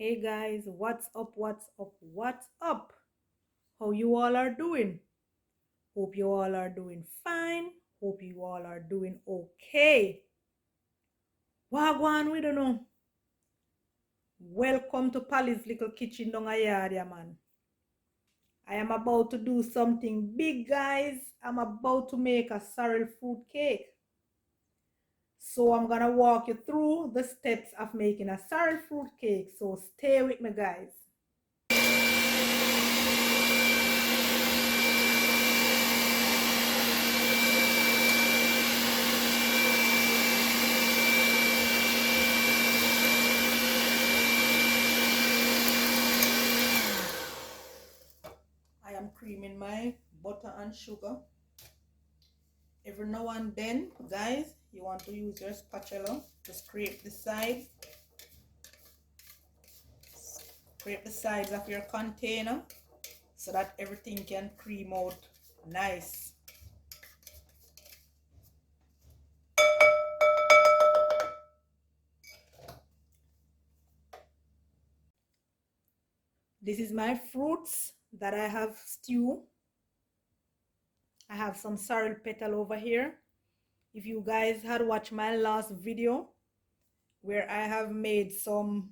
Hey guys, what's up? What's up? What's up? How you all are doing? Hope you all are doing fine. Hope you all are doing okay. Wagwan, we don't know. Welcome to Pally's Little Kitchen down a yard, yeah, man. I am about to do something big, guys. I'm about to make a sorrel fruit cake. So I'm gonna walk you through the steps of making a sorrel fruit cake. So stay with me, guys. I am creaming my butter and sugar. Every now and then, guys, you want to use your spatula to scrape the sides. Scrape the sides of your container so that everything can cream out nice. This is my fruits that I have stewed. I have some sorrel petal over here. If you guys had watched my last video where I have made some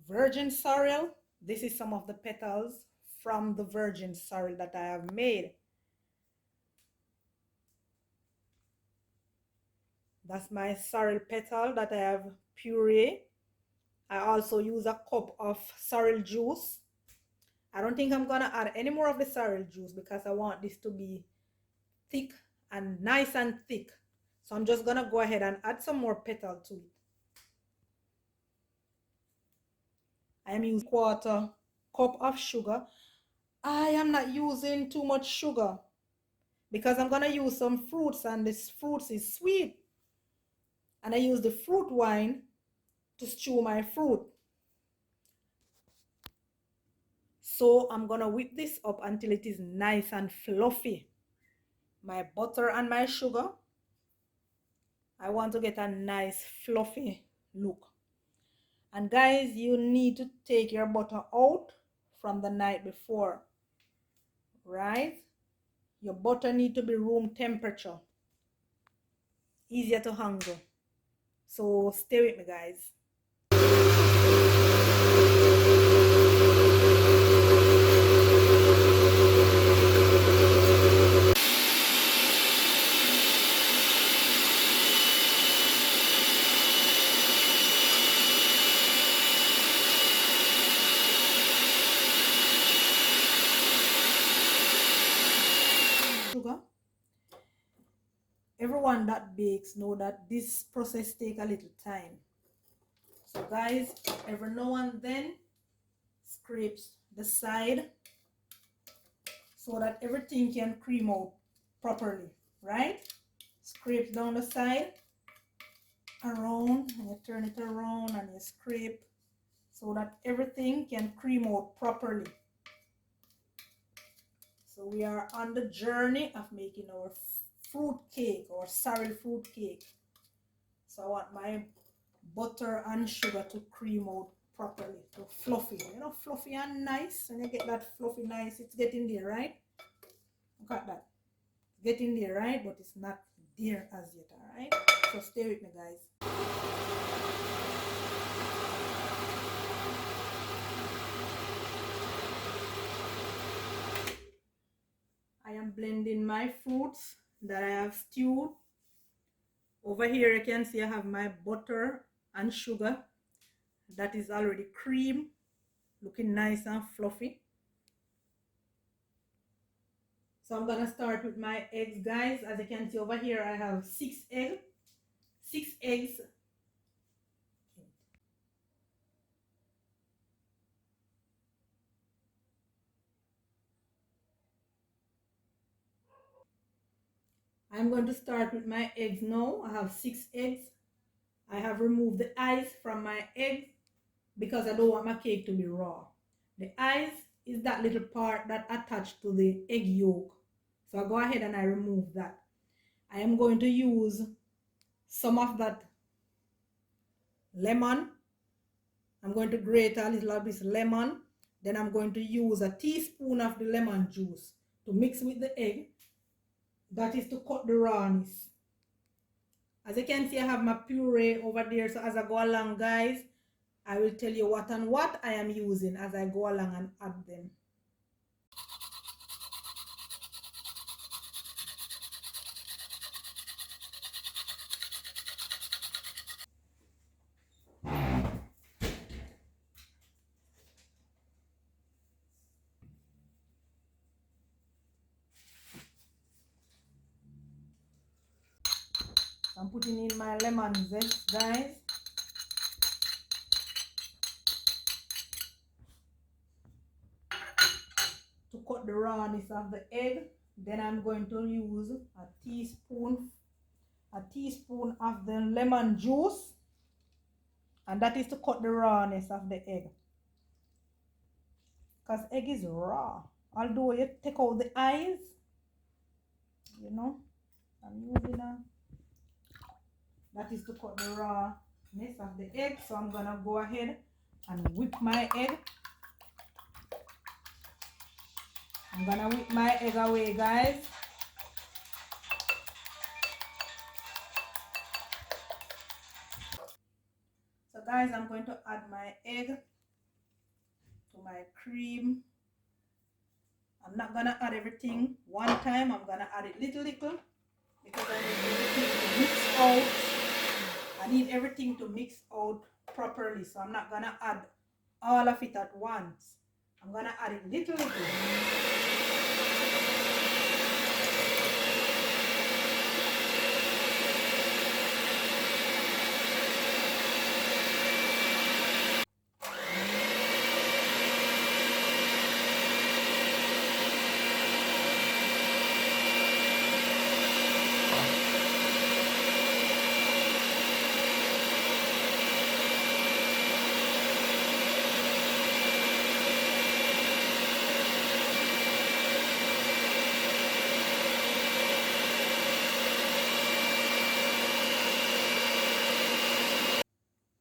virgin sorrel, this is some of the petals from the virgin sorrel that I have made. That's my sorrel petal that I have puree. I also use a cup of sorrel juice. I don't think I'm gonna add any more of the sorrel juice because I want this to be thick and nice and thick. So I'm just gonna go ahead and add some more petal to it. I am using 1/4 cup of sugar. I am not using too much sugar because I'm gonna use some fruits and this fruits is sweet. And I use the fruit wine to stew my fruit. So I'm gonna whip this up until it is nice and fluffy. My butter and my sugar, I want to get a nice fluffy look. And guys, you need to take your butter out from the night before, right? Your butter need to be room temperature. Easier to handle. So stay with me, guys. Sugar. Everyone that bakes know that this process take a little time. So guys, every now and then scrapes the side so that everything can cream out properly, right? Scrape down the side around and you turn it around and you scrape so that everything can cream out properly. So we are on the journey of making our fruit cake or sorrel fruit cake. So I want my butter and sugar to cream out properly, to fluffy, you know, fluffy and nice. When you get that fluffy nice, it's getting there, right? Look at that, it's getting there, right? But it's not there as yet. All right, so stay with me, guys. I am blending my fruits that I have stewed. Over here you can see I have my butter and sugar that is already cream, looking nice and fluffy. So I'm gonna start with my eggs, guys. As you can see over here, I have 6 eggs. 6 eggs. I'm going to start with my eggs now. I have 6 eggs. I have removed the eyes from my eggs because I don't want my cake to be raw. The eyes is that little part that attached to the egg yolk. So I go ahead and I remove that. I am going to use some of that lemon I'm going to grate a little of this lemon. Then I'm going to use a teaspoon of the lemon juice to mix with the egg. That is to cut the rawness. As you can see, I have my puree over there. So as I go along, guys, I will tell you what and what I am using as I go along and add them. I'm putting in my lemon zest, guys. To cut the rawness of the egg. Then I'm going to use a teaspoon of the lemon juice, and that is to cut the rawness of the egg, because egg is raw. Although you take out the eyes, you know, I'm using that is to cut the rawness of the egg. So I'm gonna go ahead and whip my egg. I'm gonna whip my egg away, guys. So guys, I'm going to add my egg to my cream. I'm not gonna add everything one time. I'm gonna add it little because I need everything to mix out. I need everything to mix out properly. So I'm not gonna add all of it at once. I'm gonna add it little.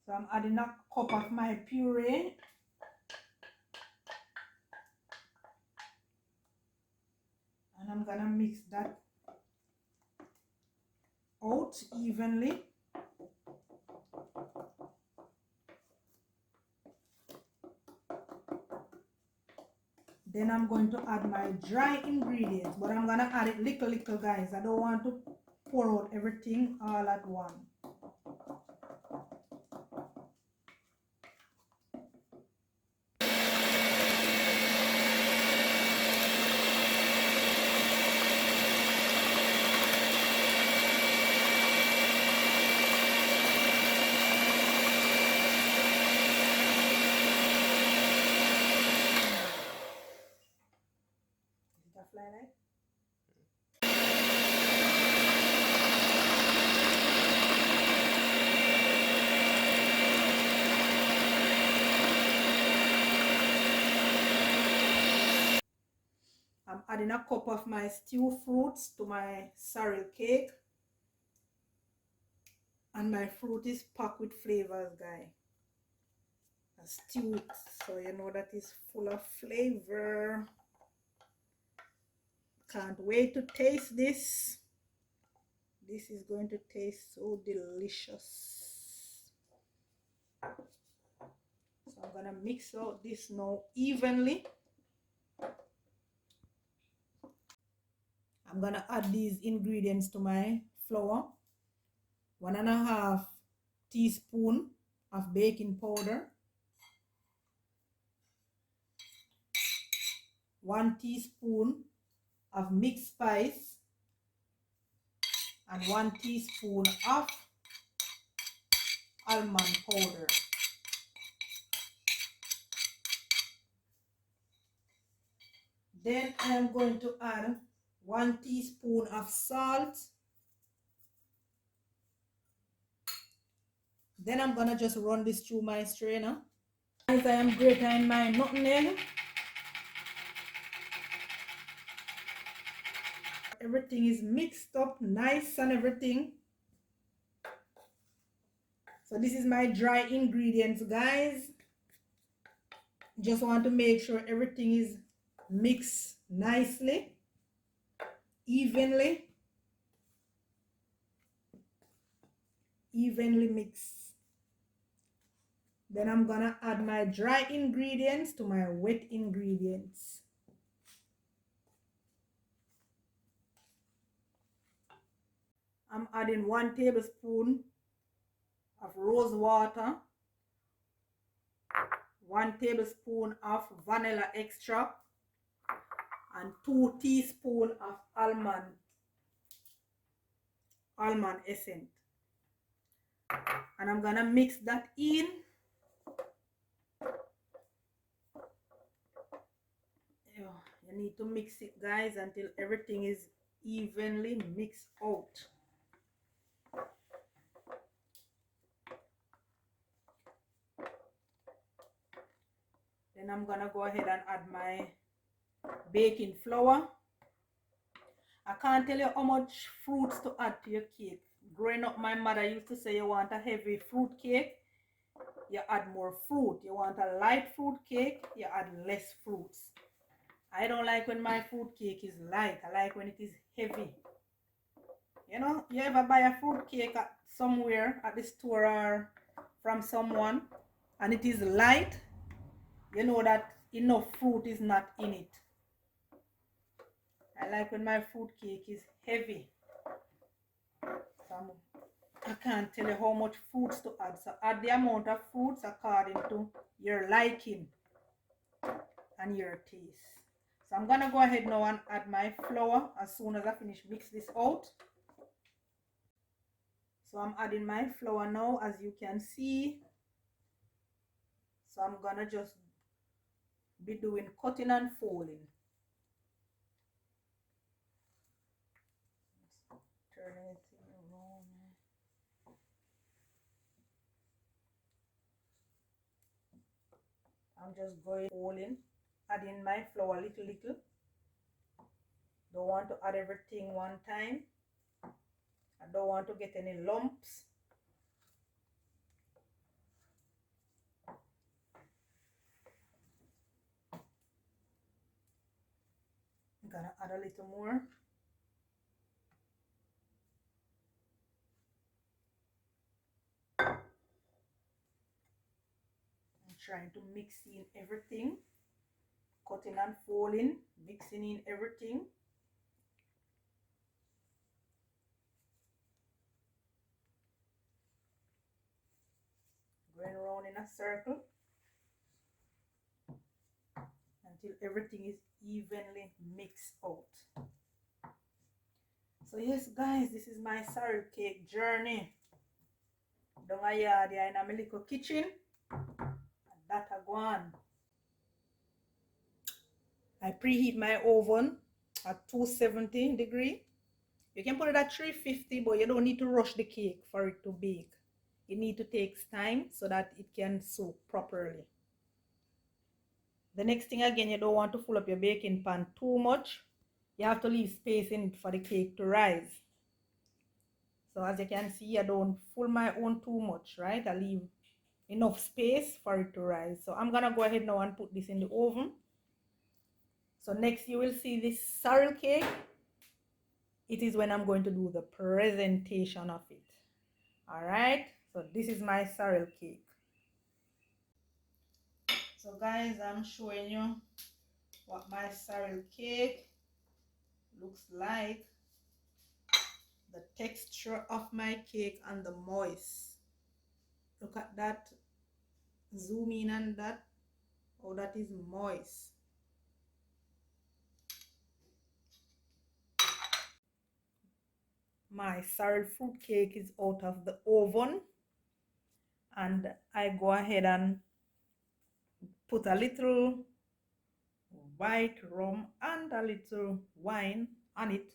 So I'm adding a cup of my puree. And I'm gonna mix that out evenly. Then I'm going to add my dry ingredients, but I'm gonna add it little, guys. I don't want to pour out everything all at once. I'm adding a cup of my stew fruits to my sorrel cake. And my fruit is packed with flavors, guys. A stew, so you know that is full of flavor. Can't wait to taste this. This is going to taste so delicious. So I'm gonna mix out this now evenly. I'm gonna add these ingredients to my flour. 1.5 teaspoon of baking powder, 1 teaspoon of mixed spice, and 1 teaspoon of almond powder. Then I am going to add 1 teaspoon of salt. Then I'm gonna just run this through my strainer. As I am grating my nutmeg. Everything is mixed up nice and everything. So this is my dry ingredients, guys. Just want to make sure everything is mixed nicely, evenly mixed. Then I'm gonna add my dry ingredients to my wet ingredients. I'm adding 1 tablespoon of rose water, 1 tablespoon of vanilla extract, and 2 teaspoons of almond essence. And I'm gonna mix that in. You need to mix it, guys, until everything is evenly mixed out. Then I'm gonna go ahead and add my baking flour. I can't tell you how much fruits to add to your cake. Growing up, my mother used to say you want a heavy fruit cake, you add more fruit. You want a light fruit cake, you add less fruits. I don't like when my fruit cake is light. I like when it is heavy. You know, you ever buy a fruit cake at somewhere at the store or from someone and it is light, you know that enough fruit is not in it. I like when my fruit cake is heavy. So I can't tell you how much fruits to add. So add the amount of fruits according to your liking and your taste. So I'm gonna go ahead now and add my flour as soon as I finish mix this out. So I'm adding my flour now, as you can see. So I'm gonna just be doing cutting and folding. Turning it around. I'm just going folding, adding my flour little. Don't want to add everything one time. I don't want to get any lumps. I'm gonna add a little more. I'm trying to mix in everything, cutting and folding, mixing in everything. Going around in a circle until everything is evenly mixed out. So yes, guys, this is my sorrel cake journey. Down a yard here in my little kitchen. And that a go on. I preheat my oven at 270 degree. You can put it at 350, but you don't need to rush the cake for it to bake. It needs to take time so that it can soak properly. The next thing, again, you don't want to fill up your baking pan too much. You have to leave space in it for the cake to rise. So as you can see, I don't fill my own too much, right? I leave enough space for it to rise. So I'm gonna go ahead now and put this in the oven. So next you will see this sorrel cake. It is when I'm going to do the presentation of it. All right, so this is my sorrel cake. So guys, I'm showing you what my sorrel cake looks like. The texture of my cake and the moist. Look at that. Zoom in on that. Oh, that is moist. My sorrel fruit cake is out of the oven, and I go ahead and put a little white rum and a little wine on it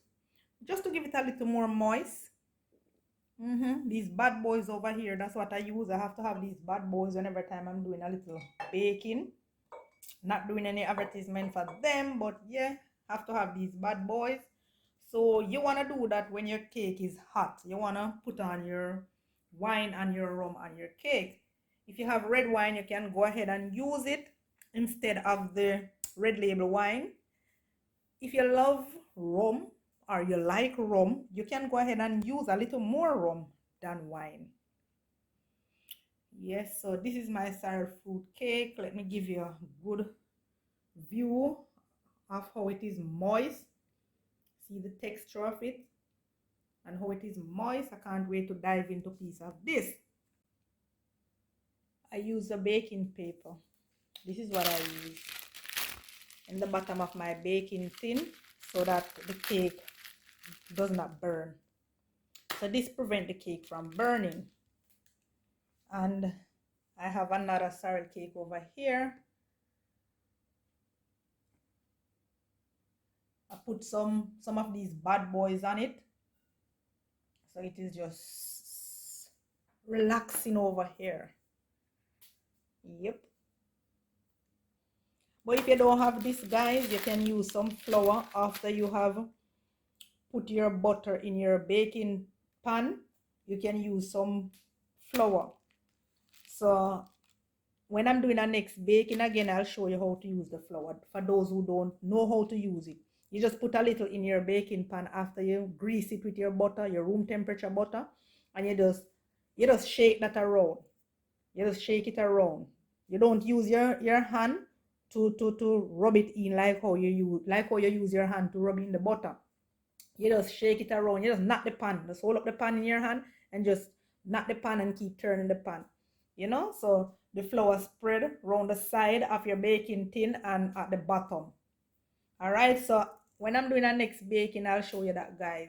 just to give it a little more moist. These bad boys over here, that's what I use. I have to have these bad boys whenever time I'm doing a little baking. Not doing any advertisement for them, but yeah, have to have these bad boys. So you want to do that when your cake is hot. You want to put on your wine and your rum on your cake. If you have red wine, you can go ahead and use it. instead of the red label wine. If you love rum or you like rum, you can go ahead and use a little more rum than wine. Yes, so this is my sorrel fruit cake. Let me give you a good view of how it is moist. See the texture of it and how it is moist. I can't wait to dive into a piece of this. I use a baking paper. This is what I use in the bottom of my baking tin so that the cake does not burn. So this prevents the cake from burning. And I have another sorrel cake over here. I put some of these bad boys on it. So it is just relaxing over here. Yep. But if you don't have this, guys, you can use some flour after you have put your butter in your baking pan. You can use some flour. So when I'm doing a next baking again, I'll show you how to use the flour. For those who don't know how to use it, you just put a little in your baking pan after you grease it with your butter, your room temperature butter, and you just shake that around. You just shake it around. You don't use your hand to rub it in like how you use your hand to rub in the butter. You just shake it around. You just knock the pan. Just hold up the pan in your hand and just knock the pan and keep turning the pan. You know, so the flour spread around the side of your baking tin and at the bottom. All right, so when I'm doing a next baking, I'll show you that, guys.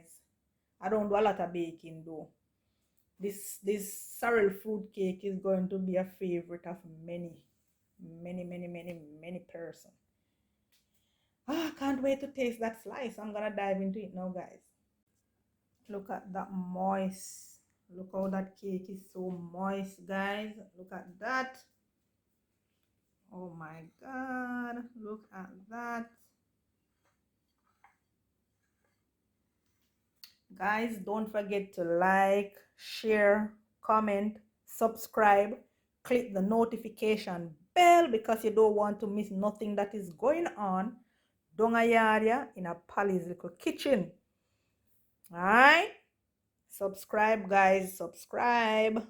I don't do a lot of baking though. This sorrel fruit cake is going to be a favorite of many person. I can't wait to taste that slice. I'm gonna dive into it now, guys. Look at that moist. Look how that cake is so moist, guys. Look at that. Oh my god, look at that. Guys, don't forget to like, share, comment, subscribe, click the notification bell because you don't want to miss nothing that is going on down a yard in a Polly's little kitchen. All right, subscribe, guys, subscribe.